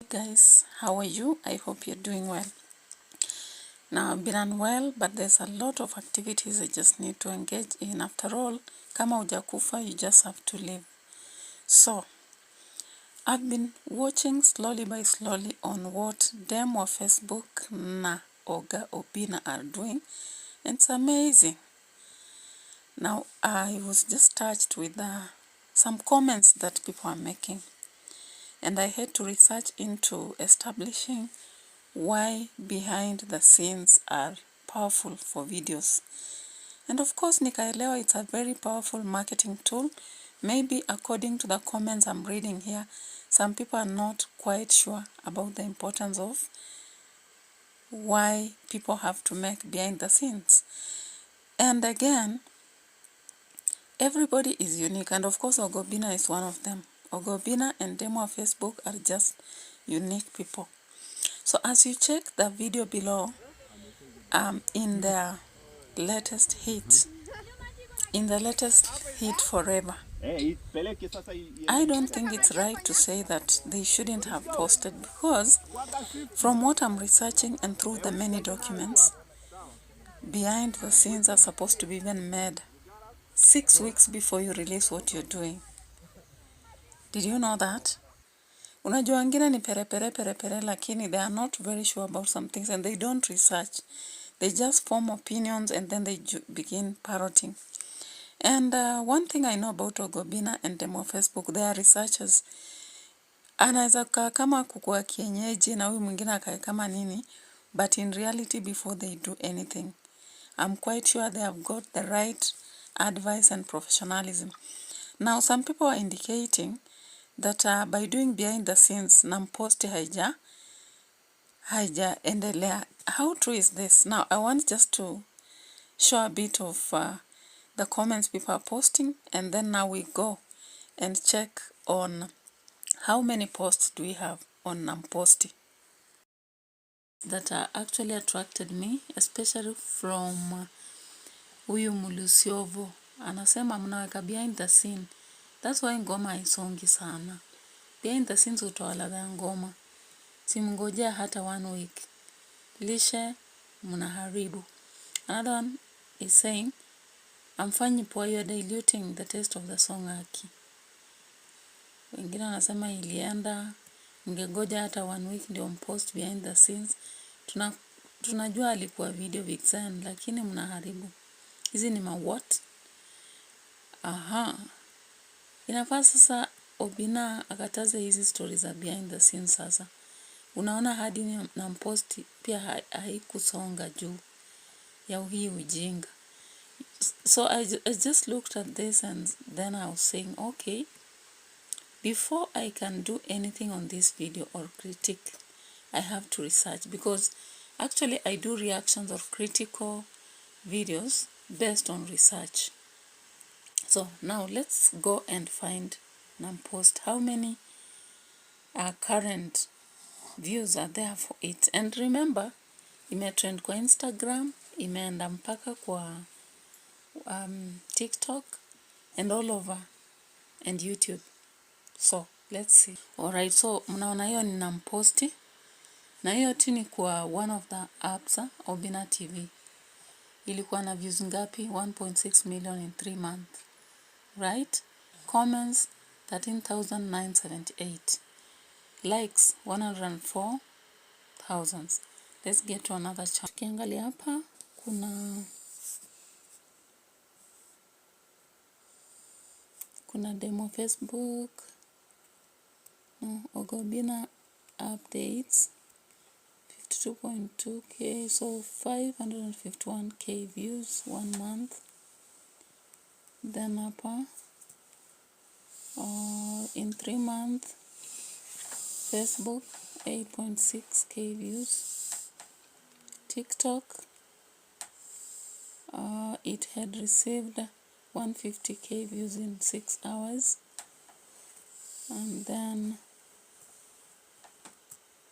Guys, how are you? I hope you're doing well. Now, I've been unwell, but there's a lot of activities I just need to engage in. After all, kama hujakufa, you just have to live. So, I've been watching slowly by slowly on what them wa Facebook na Oga Obinna are doing. It's amazing. Now, I was just touched with some comments that people are making. And I had to research into establishing why behind the scenes are powerful for videos. And of course, nikaelewa it's a very powerful marketing tool. Maybe according to the comments I'm reading here, some people are not quite sure about the importance of why people have to make behind the scenes. And again, everybody is unique. And of course, Obinna is one of them. Obinna and Demo of Facebook are just unique people. So as you check the video below, in their latest hit Forever, I don't think it's right to say that they shouldn't have posted, because from what I'm researching and through the many documents, behind the scenes are supposed to be even made 6 weeks before you release what you're doing. Did you know that? Unajua wengine ni pere lakini they are not very sure about some things and they don't research. They just form opinions and then they begin parroting. And one thing I know about Obinna and Demo Facebook, they are researchers. Anaweza kaa kama kuku wa kienyeji na huyu mwingine akae kama nini, but in reality before they do anything, I'm quite sure they have got the right advice and professionalism. Now some people are indicating that by doing behind the scenes namposti haijaendelea. How true is this? Now I want just to show a bit of the comments people are posting, and then now we go and check on how many posts do we have on namposti that actually attracted me, especially from huyu Mulusiovo. Anasema mnaweka behind the scene, that's why ngoma haisongi sana. Behind the scenes hutoa ladha ya ngoma, simngojea hata 1 week, lishe mnaharibu. Another one is saying, amfanyi poa, you are diluting the taste of the song aki. Wengine wanasema ilienda, mngegoja hata 1 week ndio mpost behind the scenes. Tunajua alikuwa video vixen, lakini mnaharibu. Hizi ni what? Inafaa sasa Obinna akataze hizi stories za behind the scenes sasa. Unaona hadi na mposti pia haikusonga juu ya hii ujinga. So I just looked at this and then I was saying, okay, before I can do anything on this video or critique, I have to research, because actually I do reactions or critical videos based on research. So now let's go and find nampost. How many current views are there for it? And remember, imetrend kwa Instagram, imeenda mpaka kwa TikTok and all over, and YouTube. So let's see. Alright, so mnaona hiyo ni namposti, na hiyo tu ni kwa one of the apps, Obinna TV. Ilikuwa na views ngapi? 1.6 million in 3 months. Right? Comments 13,978. Likes 104,000. Let's get to another chart. Tukiangalia hapa kuna Demo Facebook, Obinna updates 52.2k, so 551k views 1 month. Then hapa in 3 months, Facebook 8.6k views. TikTok, it had received 150k views in 6 hours. And then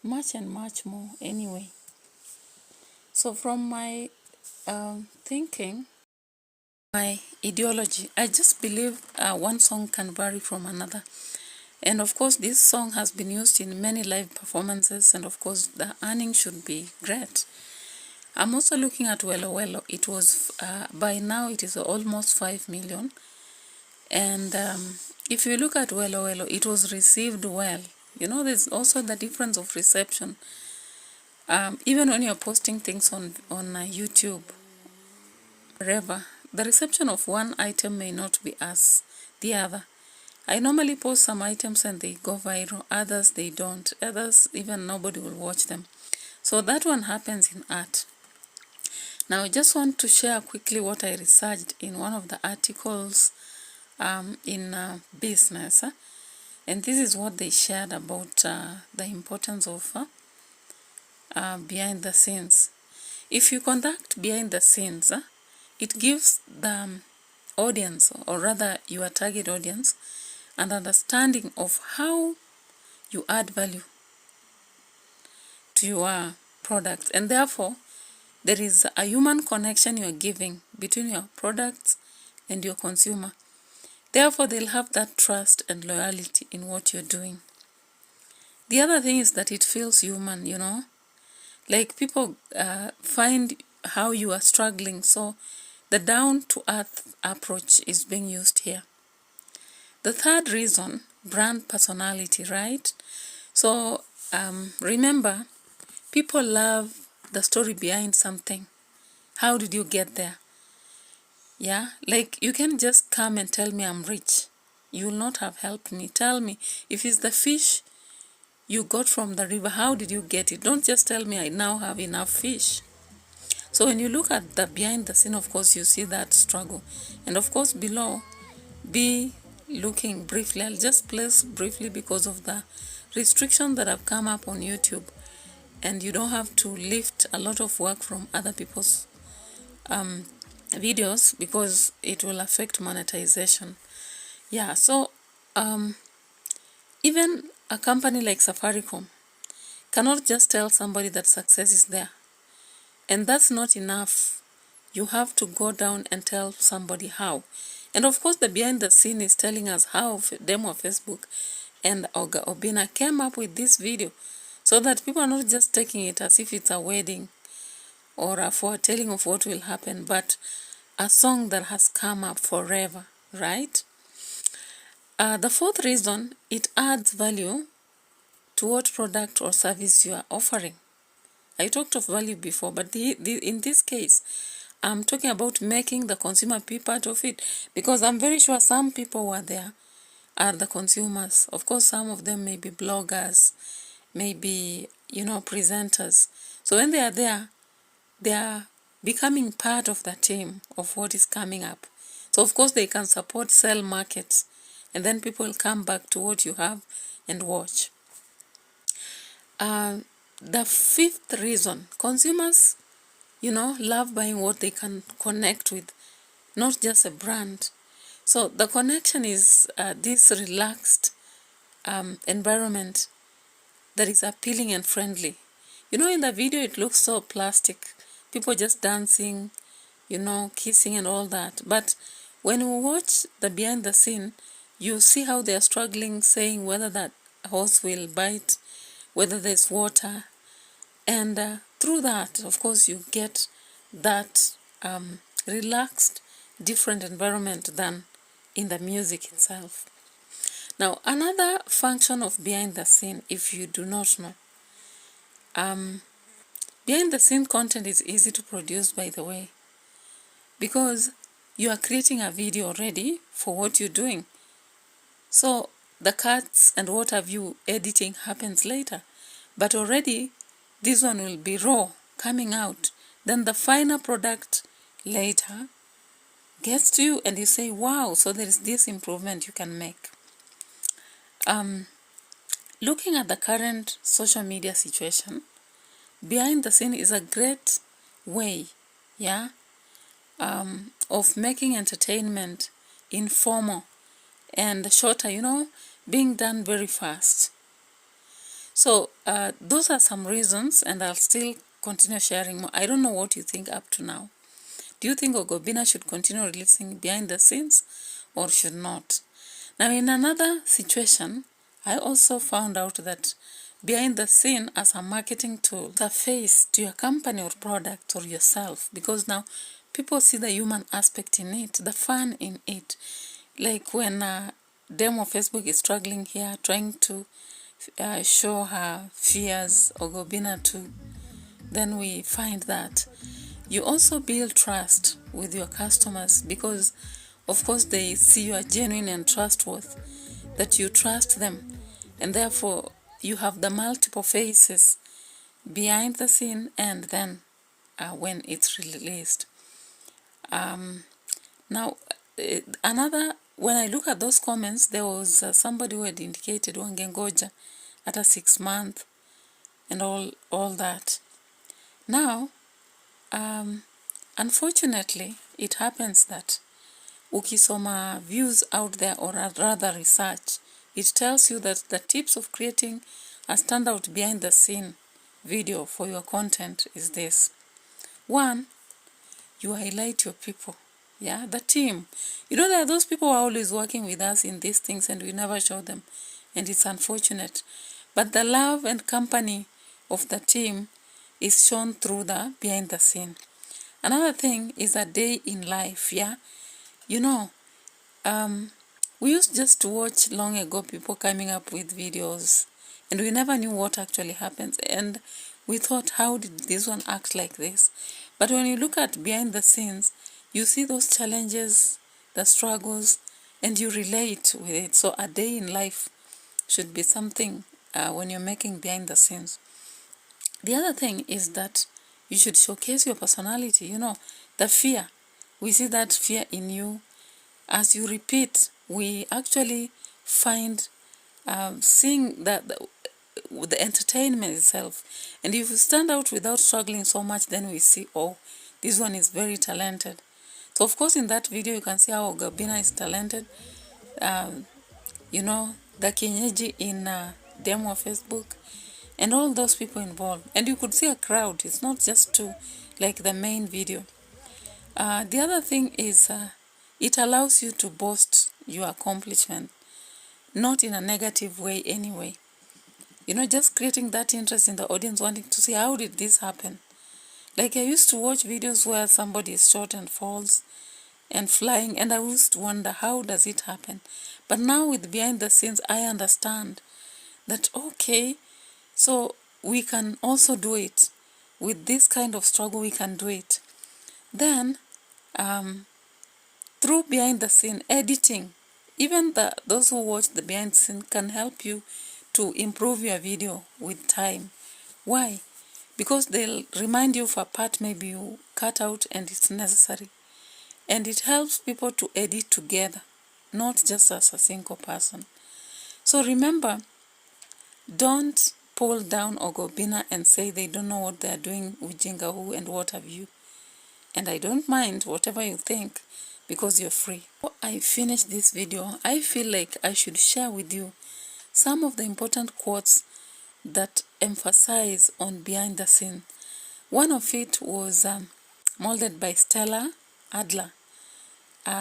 much and much more anyway. So from my thinking, my ideology, I just believe one song can vary from another. And of course, this song has been used in many live performances, and of course, the earning should be great. I'm also looking at Welo Welo. It was, by now, it is almost 5 million. And if you look at Welo Welo, it was received well. You know, there's also the difference of reception. Even when you're posting things on YouTube, wherever, the reception of one item may not be as the other. I normally post some items and they go viral, others they don't, others even nobody will watch them. So that one happens in art. Now I just want to share quickly what I researched in one of the articles in business. And this is what they shared about the importance of behind the scenes. If you conduct behind the scenes, it gives the audience, or rather your target audience, an understanding of how you add value to your product. And therefore, there is a human connection you are giving between your products and your consumer. Therefore, they'll have that trust and loyalty in what you're doing. The other thing is that it feels human, you know. Like people find how you are struggling. So the down-to-earth approach is being used here. The third reason, brand personality, right? So remember, people love the story behind something. How did you get there? Yeah, like you can just come and tell me I'm rich. You will not have helped me. Tell me, if it's the fish you got from the river, how did you get it? Don't just tell me I now have enough fish. So when you look at the behind the scene, of course, you see that struggle. And of course, below, be looking briefly. I'll just place briefly because of the restrictions that have come up on YouTube. And you don't have to lift a lot of work from other people's videos because it will affect monetization. Yeah, so even a company like Safaricom cannot just tell somebody that success is there. And that's not enough. You have to go down and tell somebody how. And of course, the behind the scene is telling us how Demo Facebook and Obinna came up with this video so that people are not just taking it as if it's a wedding or a foretelling of what will happen, but a song that has come up forever, right? The fourth reason, it adds value to what product or service you are offering. I talked of value before, but in this case, I'm talking about making the consumer be part of it, because I'm very sure some people who are there are the consumers. Of course, some of them may be bloggers, maybe, presenters. So when they are there, they are becoming part of the team of what is coming up. So of course, they can support, sell, market, and then people will come back to what you have and watch. The fifth reason, consumers, love buying what they can connect with, not just a brand. So the connection is this relaxed environment that is appealing and friendly. In the video, it looks so plastic. People just dancing, kissing and all that. But when we watch the behind the scene, you see how they are struggling, saying whether that horse will bite, whether there's water. And through that, of course, you get that relaxed, different environment than in the music itself. Now, another function of behind the scene, if you do not know, behind the scene content is easy to produce, by the way, because you are creating a video already for what you're doing. So the cuts and what have you editing happens later, but already this one will be raw, coming out. Then the final product later gets to you and you say, wow, so there is this improvement you can make. Looking at the current social media situation, behind the scene is a great way, of making entertainment informal and shorter, being done very fast. So those are some reasons, and I'll still continue sharing more. I don't know what you think up to now. Do you think Obinna should continue releasing behind the scenes or should not? Now, in another situation, I also found out that behind the scene as a marketing tool, the face to your company or product or yourself, because now people see the human aspect in it, the fun in it. Like when demo Facebook is struggling here, trying to show her fears or Obinna too, then we find that you also build trust with your customers because, of course, they see you are genuine and trustworthy, that you trust them, and therefore you have the multiple faces behind the scene and then when it's released. Now, when I look at those comments, there was somebody who had indicated wangengoja at a 6 month and all that. Now, unfortunately, it happens that ukisoma views out there, or rather research, it tells you that the tips of creating a standout behind the scene video for your content is this. 1, you highlight your people. Yeah, the team. There are those people who are always working with us in these things and we never show them. And it's unfortunate. But the love and company of the team is shown through the behind the scene. Another thing is a day in life, yeah? We used just to watch long ago people coming up with videos and we never knew what actually happens. And we thought, how did this one act like this? But when you look at behind the scenes, you see those challenges, the struggles, and you relate with it. So a day in life should be something when you're making behind the scenes. The other thing is that you should showcase your personality, the fear. We see that fear in you. As you repeat, we actually find seeing that the entertainment itself. And if you stand out without struggling so much, then we see, oh, this one is very talented. So, of course, in that video, you can see how Obinna is talented. The Kenyeji in demo Facebook, and all those people involved. And you could see a crowd. It's not just two, like the main video. The other thing is it allows you to boast your accomplishment, not in a negative way anyway. Just creating that interest in the audience, wanting to see how did this happen. Like I used to watch videos where somebody is shot and falls and flying, and I used to wonder, how does it happen? But now with behind the scenes, I understand that, okay, so we can also do it. With this kind of struggle, we can do it. Then, through behind the scene editing, even those who watch the behind the scene can help you to improve your video with time. Why? Because they'll remind you of a part maybe you cut out and it's necessary. And it helps people to edit together, not just as a single person. So remember, don't pull down Obinna and say they don't know what they're doing with Jingahu and what have you. And I don't mind whatever you think because you're free. Before I finish this video, I feel like I should share with you some of the important quotes that emphasize on behind the scene. One of it was molded by Stella Adler.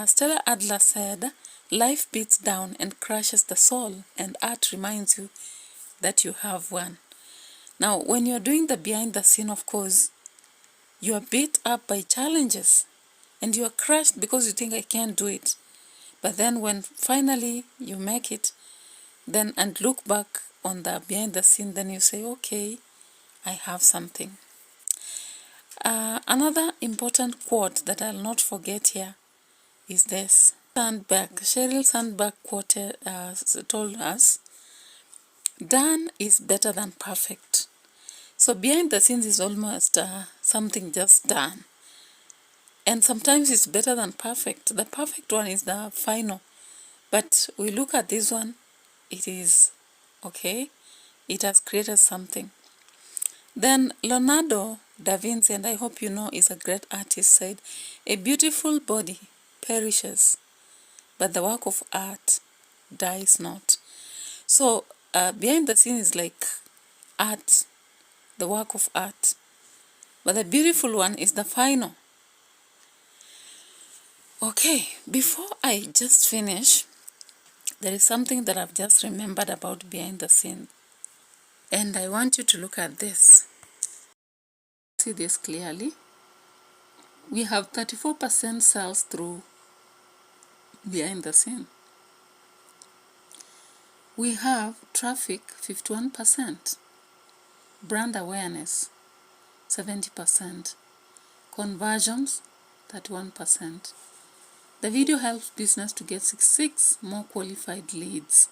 Stella Adler said, "Life beats down and crushes the soul, and art reminds you that you have one." Now, when you're doing the behind the scene, of course, you are beat up by challenges and you are crushed because you think I can't do it. But then when finally you make it, then and look back on the behind the scene, then you say, okay, I have something. Another important quote that I'll not forget here is this. Sheryl Sandberg quoted, told us, "Done is better than perfect." So behind the scenes is almost something just done. And sometimes it's better than perfect. The perfect one is the final. But we look at this one, it is okay. It has created something. Then Leonardo da Vinci, and I hope you know, is a great artist, said, "A beautiful body perishes, but the work of art dies not." So behind the scene is like art, the work of art. But the beautiful one is the final. Okay, before I just finish, there is something that I've just remembered about behind the scene. And I want you to look at this. See this clearly. We have 34% sales through behind the scene. We have traffic 51%, brand awareness 70%, conversions 31%. The video helps business to get 66 more qualified leads.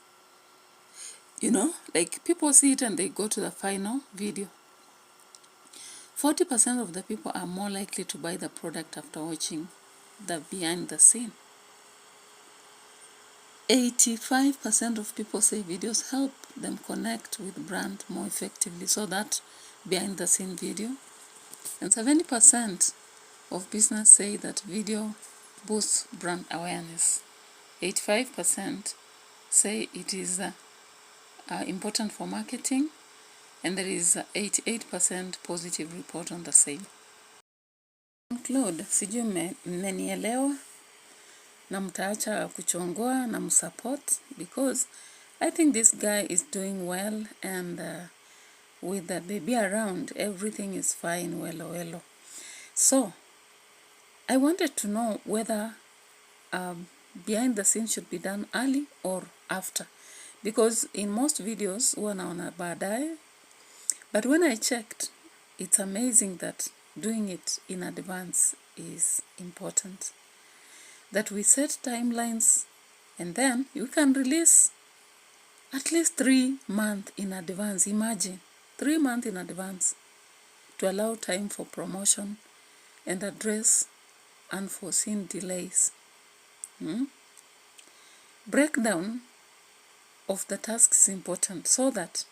You know, like people see it and they go to the final video. 40% of the people are more likely to buy the product after watching the behind the scene. 85% of people say videos help them connect with brand more effectively, so that behind the scene video. And 70% of business say that video boosts brand awareness. 85% say it is important for marketing, and there is 88% positive report on the same. Conclude, sijui mmenielewa na mtaacha kuchongoa na msupport, because I think this guy is doing well, and with the baby around, everything is fine, well. So I wanted to know whether behind the scenes should be done early or after, because in most videos huwa naona baadaye, but when I checked, it's amazing that doing it in advance is important, that we set timelines, and then you can release at least 3 months in advance. Imagine 3 months in advance, to allow time for promotion and address unforeseen delays. Breakdown of the tasks is important, so that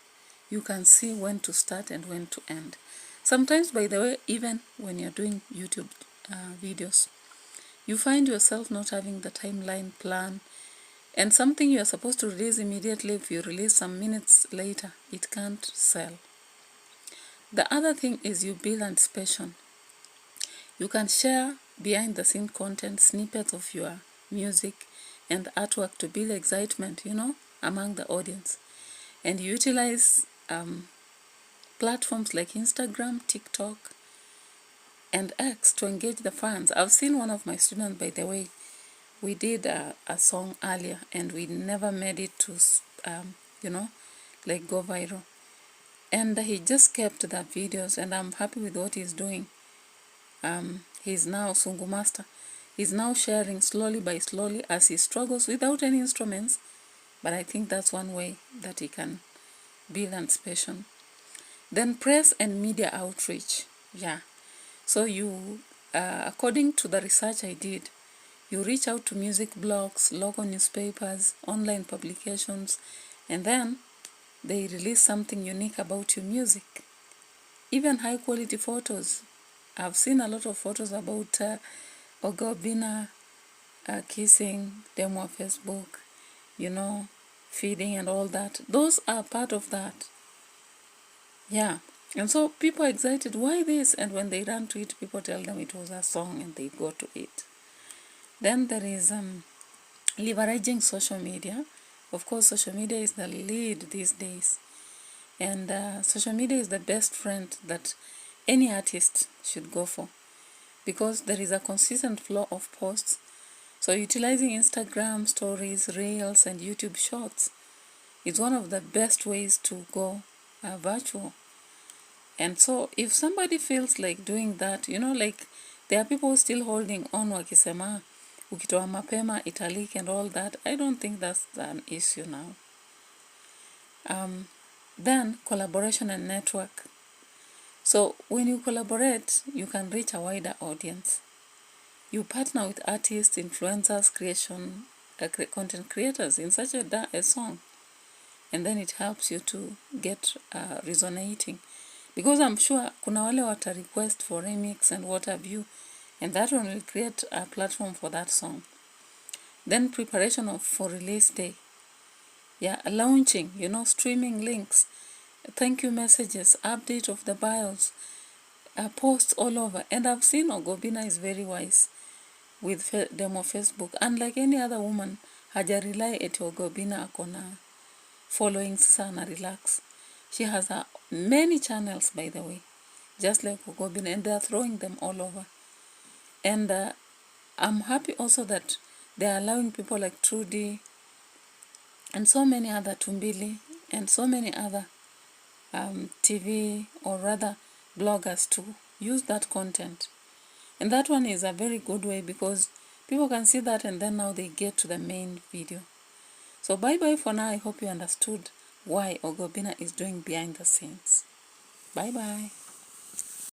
you can see when to start and when to end. Sometimes, by the way, even when you're doing YouTube videos, you find yourself not having the timeline plan, and something you're supposed to release immediately, if you release some minutes later, it can't sell. The other thing is you build anticipation. You can share behind the scene content, snippets of your music and artwork to build excitement, among the audience. And you utilize platforms like Instagram, TikTok, and X to engage the fans. I've seen one of my students, by the way, we did a song earlier, and we never made it to, go viral. And he just kept the videos, and I'm happy with what he's doing. He's now Sungu Master. He's now sharing slowly by slowly as he struggles without any instruments. But I think that's one way that he can build anticipation. Then press and media outreach. Yeah. So you, according to the research I did, you reach out to music blogs, local newspapers, online publications, and then they release something unique about your music. Even high quality photos. I've seen a lot of photos about Obinna kissing, demo of Facebook, feeding and all that. Those are part of that. Yeah. And so people are excited, why this? And when they run to it, people tell them it was a song, and they go to it. Then there is leveraging social media. Of course, social media is the lead these days. And social media is the best friend that any artist should go for, because there is a consistent flow of posts. So utilizing Instagram stories, Reels, and YouTube Shorts is one of the best ways to go virtual. And so if somebody feels like doing that, there are people still holding on, wakisema ukitoa mapema italik and all that. I don't think that's an issue now. Then collaboration and network. So when you collaborate, you can reach a wider audience. You partner with artists, influencers, content creators in such a song, and then it helps you to get resonating, because I'm sure kuna wale wata request for remix and what have you, and that one will create a platform for that song. Then preparation for release day. Yeah, launching, streaming links, thank you messages, update of the bios, posts all over. And I've seen Obinna is very wise with demo Facebook. Unlike any other woman haja rely eti Obinna akona following sasa na relax. She has many channels, by the way, just like Obinna, and they are throwing them all over. And I'm happy also that they are allowing people like Trudy and so many other Tumbili and so many other TV or rather bloggers to use that content. And that one is a very good way because people can see that and then now they get to the main video. So bye-bye for now. I hope you understood why Obinna is doing behind the scenes. Bye-bye.